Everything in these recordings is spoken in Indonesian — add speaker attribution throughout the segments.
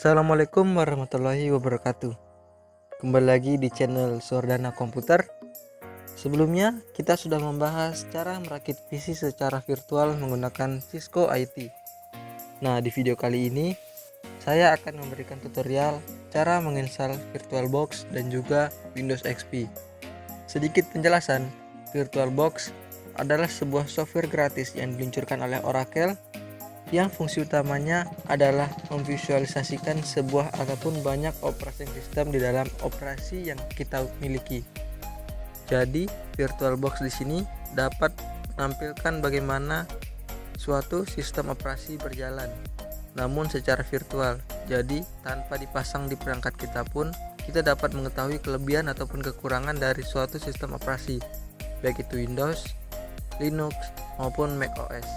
Speaker 1: Assalamualaikum warahmatullahi wabarakatuh. Kembali lagi di channel Sordana Komputer. Sebelumnya kita sudah membahas cara merakit PC secara virtual menggunakan Cisco IT. Nah, di video kali ini saya akan memberikan tutorial cara menginstal VirtualBox dan juga Windows XP. Sedikit penjelasan, VirtualBox adalah sebuah software gratis yang diluncurkan oleh Oracle yang fungsi utamanya adalah memvisualisasikan sebuah ataupun banyak operasi sistem di dalam operasi yang kita miliki. Jadi, VirtualBox di sini dapat menampilkan bagaimana suatu sistem operasi berjalan, namun secara virtual. Jadi, tanpa dipasang di perangkat kita pun, kita dapat mengetahui kelebihan ataupun kekurangan dari suatu sistem operasi, baik itu Windows, Linux, maupun macOS.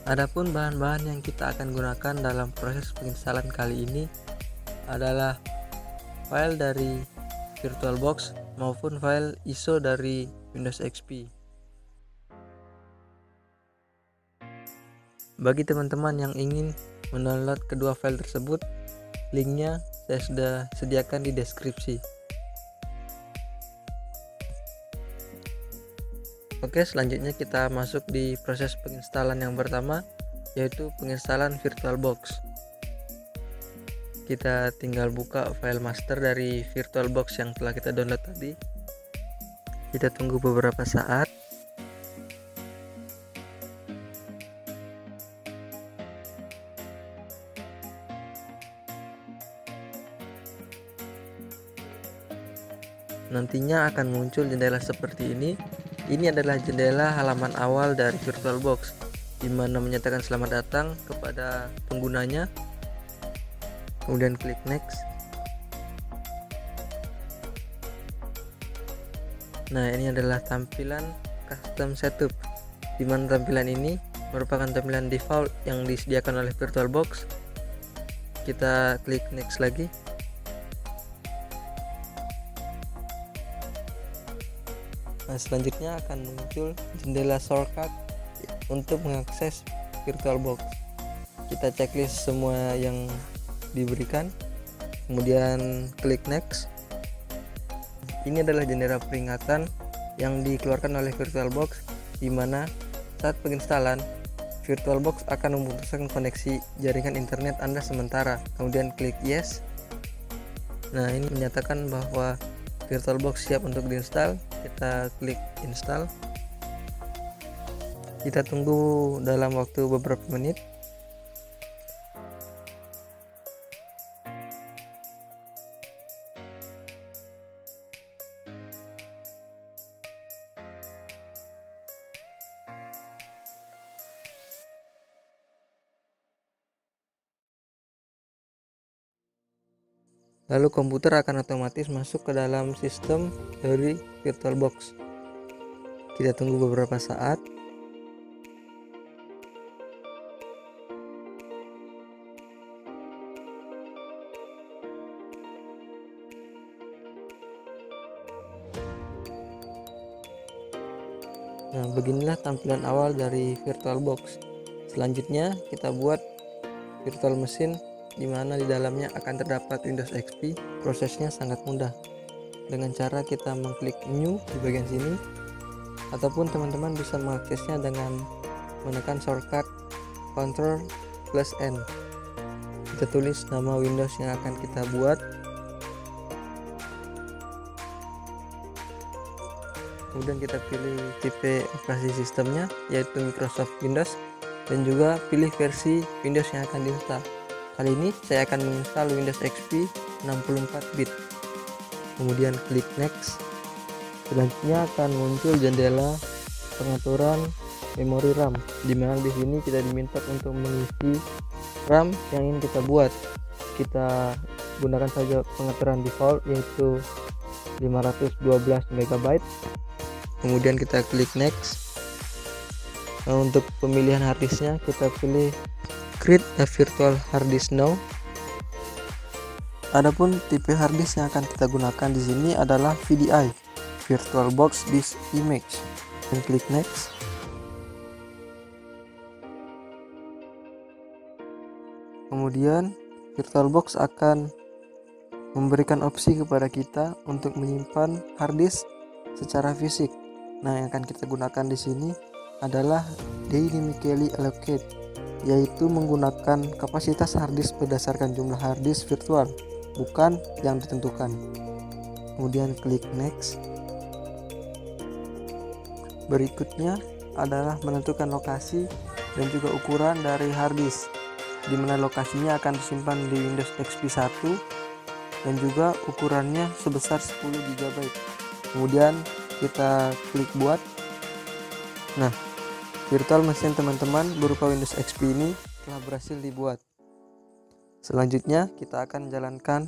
Speaker 1: Adapun bahan-bahan yang kita akan gunakan dalam proses penginstalan kali ini adalah file dari VirtualBox maupun file ISO dari Windows XP. Bagi teman-teman yang ingin mendownload kedua file tersebut, linknya saya sudah sediakan di deskripsi. Oke, selanjutnya kita masuk di proses penginstalan yang pertama, yaitu penginstalan VirtualBox. Kita tinggal buka file master dari VirtualBox yang telah kita download tadi. Kita tunggu beberapa saat. Nantinya akan muncul jendela seperti ini. Ini adalah jendela halaman awal dari VirtualBox, di mana menyatakan selamat datang kepada penggunanya. Kemudian klik next. Nah, ini adalah tampilan custom setup, di mana tampilan ini merupakan tampilan default yang disediakan oleh VirtualBox. Kita klik next lagi. Nah, selanjutnya akan muncul jendela shortcut untuk mengakses VirtualBox. Kita checklist semua yang diberikan, kemudian klik next. Ini adalah jendela peringatan yang dikeluarkan oleh VirtualBox, di mana saat penginstalan VirtualBox akan memutuskan koneksi jaringan internet Anda sementara. Kemudian klik yes. Nah, ini menyatakan bahwa VirtualBox siap untuk diinstal. Kita klik install. Kita tunggu dalam waktu beberapa menit. Lalu komputer akan otomatis masuk ke dalam sistem dari VirtualBox. Kita tunggu beberapa saat. Nah, beginilah tampilan awal dari VirtualBox. Selanjutnya kita buat virtual machine, di mana di dalamnya akan terdapat Windows XP. Prosesnya sangat mudah, dengan cara kita mengklik new di bagian sini, ataupun teman-teman bisa mengaksesnya dengan menekan shortcut Ctrl+N. Kita tulis nama Windows yang akan kita buat, kemudian kita pilih tipe operasi sistemnya, yaitu Microsoft Windows, dan juga pilih versi Windows yang akan diinstal. Kali ini saya akan menginstal Windows XP 64 bit. Kemudian klik next. Selanjutnya akan muncul jendela pengaturan memori RAM, di mana di sini kita diminta untuk mengisi RAM yang ingin kita buat. Kita gunakan saja pengaturan default, yaitu 512 MB. Kemudian kita klik next. Nah, untuk pemilihan harddisknya kita pilih create a virtual hard disk now. Adapun tipe harddisk yang akan kita gunakan di sini adalah VDI, VirtualBox Disk Image. Dan klik next. Kemudian VirtualBox akan memberikan opsi kepada kita untuk menyimpan harddisk secara fisik. Nah, yang akan kita gunakan di sini adalah dynamically allocate, yaitu menggunakan kapasitas harddisk berdasarkan jumlah harddisk virtual, bukan yang ditentukan. Kemudian klik next. Berikutnya adalah menentukan lokasi dan juga ukuran dari harddisk, di mana lokasinya akan disimpan di Windows XP 1 dan juga ukurannya sebesar 10 GB. Kemudian kita klik buat. Nah, virtual machine teman-teman berupa Windows XP ini telah berhasil dibuat. Selanjutnya kita akan jalankan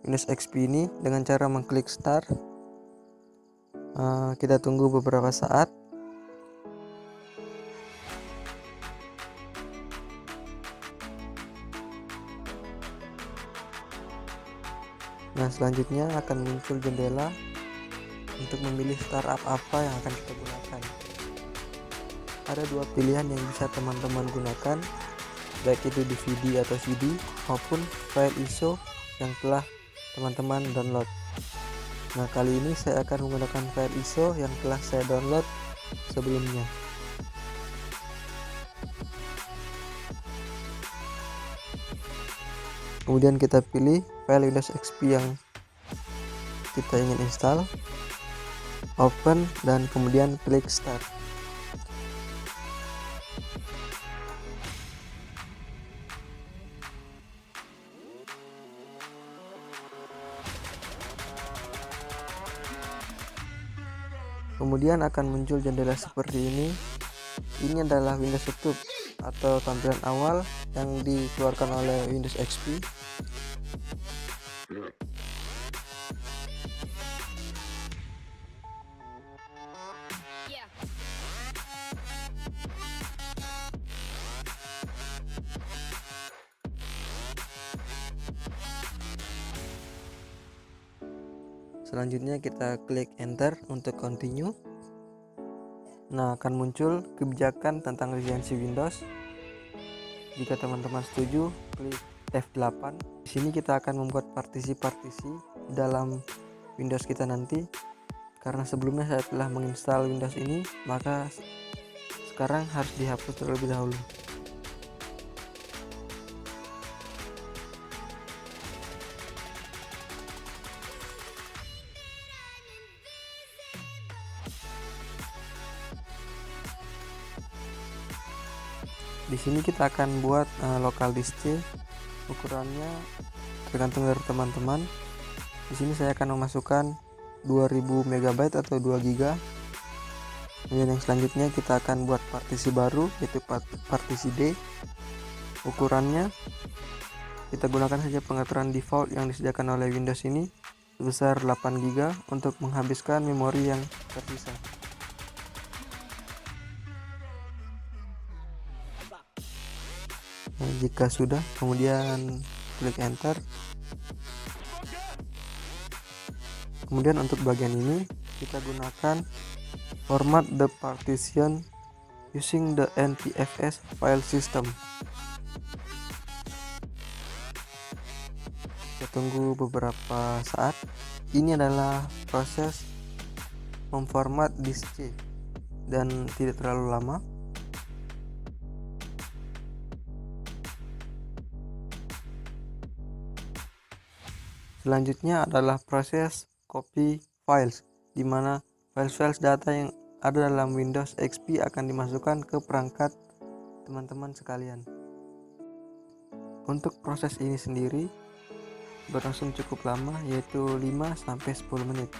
Speaker 1: Windows XP ini dengan cara mengklik start. Kita tunggu beberapa saat. Nah, selanjutnya akan muncul jendela untuk memilih startup apa yang akan kita gunakan. Ada dua pilihan yang bisa teman-teman gunakan, baik itu DVD atau CD maupun file ISO yang telah teman-teman download. Nah, kali ini saya akan menggunakan file ISO yang telah saya download sebelumnya. Kemudian kita pilih file Windows XP yang kita ingin install, open, dan kemudian klik start. Kemudian akan muncul jendela seperti ini. Ini adalah Windows Setup atau tampilan awal yang dikeluarkan oleh Windows XP. Selanjutnya kita klik enter untuk continue. Nah, akan muncul kebijakan tentang lisensi Windows. Jika teman-teman setuju, klik F8. Di sini kita akan membuat partisi-partisi dalam Windows kita nanti. Karena sebelumnya saya telah menginstal Windows ini, maka sekarang harus dihapus terlebih dahulu. Di sini kita akan buat local disk C. Ukurannya tergantung dari teman-teman. Di sini saya akan memasukkan 2000 MB atau 2 GB. Kemudian yang selanjutnya kita akan buat partisi baru, yaitu partisi D. Ukurannya kita gunakan saja pengaturan default yang disediakan oleh Windows ini sebesar 8 GB untuk menghabiskan memori yang tersisa. Nah, jika sudah, kemudian klik enter. Kemudian untuk bagian ini kita gunakan format the partition using the NTFS file system. Kita tunggu beberapa saat. Ini adalah proses memformat disk C dan tidak terlalu lama. Selanjutnya adalah proses copy files, di mana file-file data yang ada dalam Windows XP akan dimasukkan ke perangkat teman-teman sekalian. Untuk proses ini sendiri berlangsung cukup lama, yaitu 5-10 menit.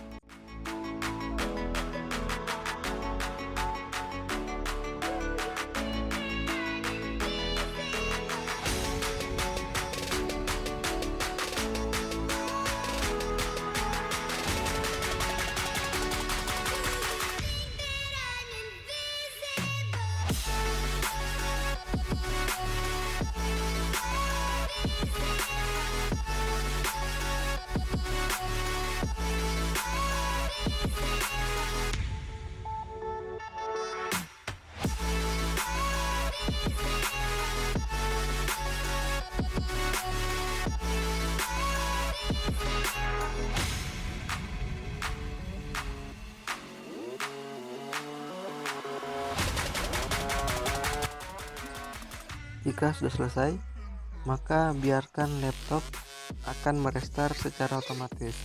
Speaker 1: Jika sudah selesai, maka biarkan laptop akan merestart secara otomatis.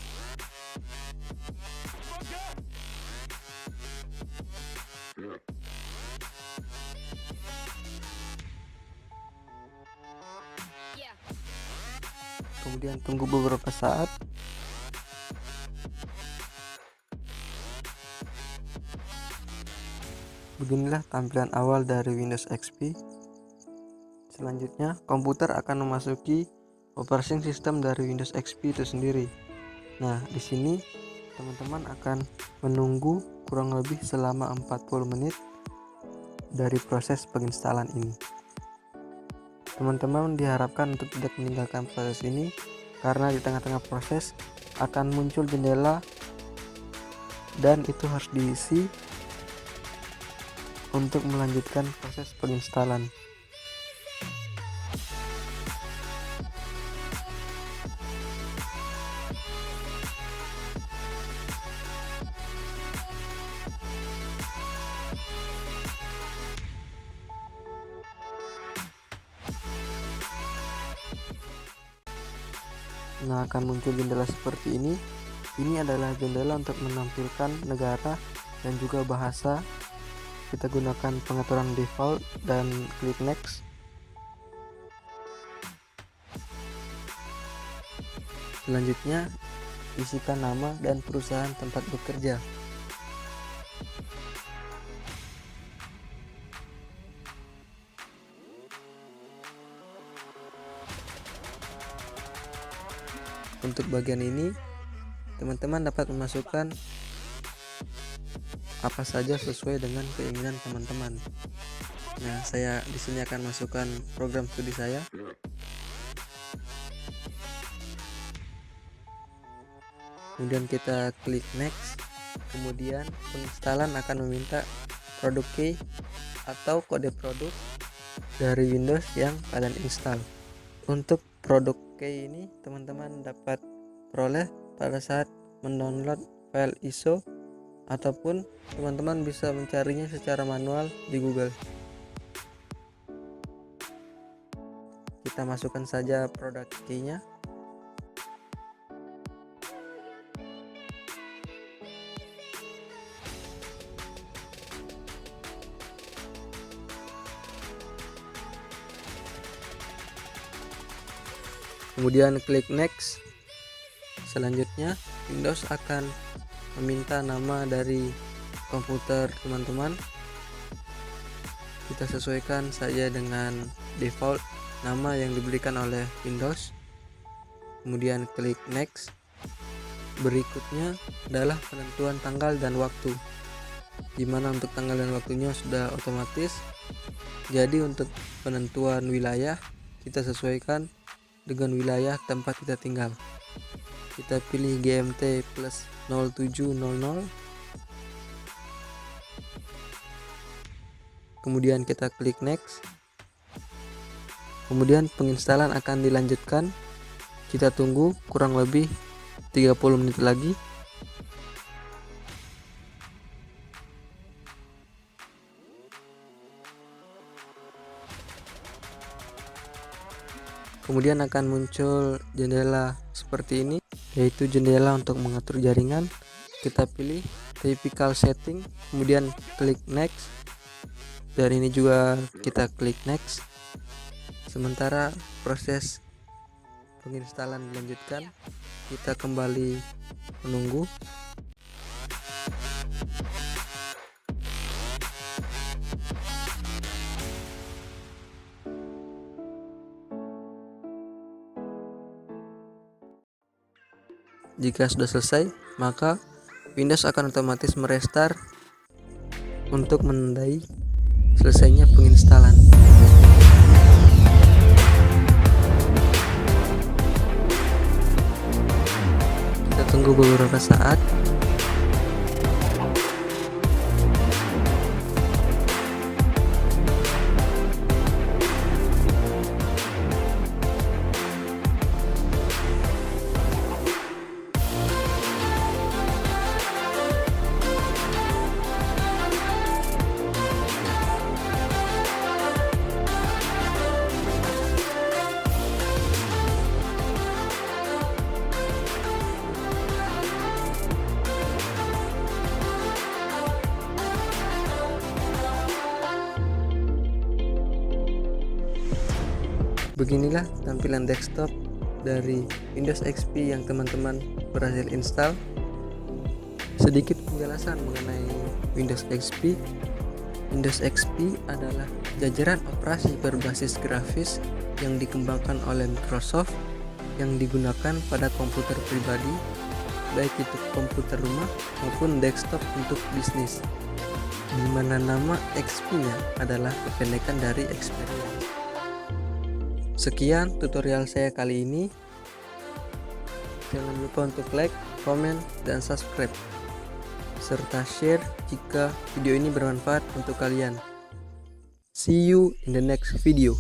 Speaker 1: Kemudian tunggu beberapa saat. Beginilah tampilan awal dari Windows XP. Selanjutnya, komputer akan memasuki operating system dari Windows XP itu sendiri. Nah, di sini teman-teman akan menunggu kurang lebih selama 40 menit dari proses penginstalan ini. Teman-teman diharapkan untuk tidak meninggalkan proses ini, karena di tengah-tengah proses akan muncul jendela dan itu harus diisi untuk melanjutkan proses penginstalan. Nah, akan muncul jendela seperti ini. Ini adalah jendela untuk menampilkan negara dan juga bahasa. Kita gunakan pengaturan default dan klik next. Selanjutnya, isikan nama dan perusahaan tempat bekerja. Untuk bagian ini, teman-teman dapat memasukkan apa saja sesuai dengan keinginan teman-teman. Nah, saya di sini akan masukkan program studi saya. Kemudian kita klik next. Kemudian penginstalan akan meminta produk key atau kode produk dari Windows yang kalian install. Untuk produk key ini teman-teman dapat peroleh pada saat mendownload file ISO, ataupun teman-teman bisa mencarinya secara manual di Google. Kita masukkan saja produk key-nya. Kemudian klik next. Selanjutnya Windows akan meminta nama dari komputer teman-teman. Kita sesuaikan saja dengan default nama yang diberikan oleh Windows. Kemudian klik next. Berikutnya adalah penentuan tanggal dan waktu, dimana untuk tanggal dan waktunya sudah otomatis. Jadi untuk penentuan wilayah kita sesuaikan dengan wilayah tempat kita tinggal. Kita pilih GMT plus 0700. Kemudian kita klik next. Kemudian penginstalan akan dilanjutkan. Kita tunggu kurang lebih 30 menit lagi. Kemudian akan muncul jendela seperti ini, yaitu jendela untuk mengatur jaringan. Kita pilih typical setting, kemudian klik next. Dan ini juga kita klik next. Sementara proses penginstalan dilanjutkan, kita kembali menunggu. Jika sudah selesai, maka Windows akan otomatis merestart untuk menandai selesainya penginstalan. Kita tunggu beberapa saat. Beginilah tampilan desktop dari Windows XP yang teman-teman berhasil install. Sedikit penjelasan mengenai Windows XP. Windows XP adalah jajaran operasi berbasis grafis yang dikembangkan oleh Microsoft yang digunakan pada komputer pribadi, baik itu komputer rumah maupun desktop untuk bisnis, di mana nama XP-nya adalah kependekan dari Experience. Sekian tutorial saya kali ini. Jangan lupa untuk like, komen, dan subscribe, serta share jika video ini bermanfaat untuk kalian. See you in the next video.